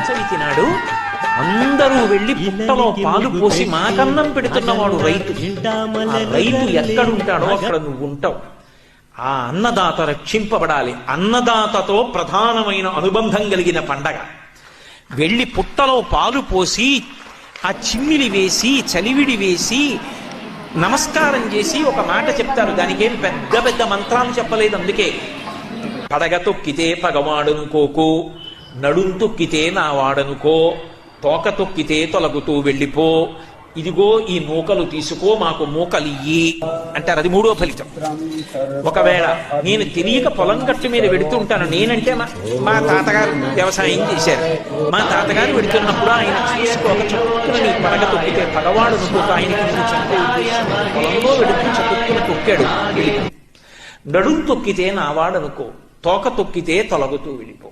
వాసవి నాడు అందరూ వెళ్లి పుట్టలో పాలు పోసి మాకన్నం పెడుతున్నవాడు రైతు. ఆ రైతు ఎక్కడుంటాడో అక్కడ నువ్వు ఉంటావు. ఆ అన్నదాత రక్షింపబడాలి. అన్నదాతతో ప్రధానమైన అనుబంధం కలిగిన పండగ. వెళ్లి పుట్టలో పాలు పోసి ఆ చిమ్మిలి వేసి చలివిడి వేసి నమస్కారం చేసి ఒక మాట చెప్తారు. దానికేం పెద్ద పెద్ద మంత్రాలు చెప్పలేదు. అందుకే పడగ తొక్కితే పగవాడనుకోకు, నడుం తొక్కితే నా వాడనుకో, తోక తొక్కితే తొలగుతూ వెళ్ళిపో, ఇదిగో ఈ నూకలు తీసుకో, మాకు మూకలియ్యి అంటారు. అది మూడో ఫలితం. ఒకవేళ నేను తెలియక పొలం గట్టు మీద వెడుతుంటాను, నేనంటే మా తాతగారు వ్యవసాయం చేశారు, మా తాతగారు వెడుతున్నప్పుడు ఆయన చూసుకోక చక్కున నీ పడగ తొక్కితే పగవాడు నువ్వు ఆయనకి నేను చంపే ఉద్దేశం, పొలంలో వెడుతూ చక్కున తొక్కాడు, వెళ్ళిపో. నడుం తొక్కితే నా వాడనుకో, తోక తొక్కితే తొలగుతూ వెళ్ళిపో.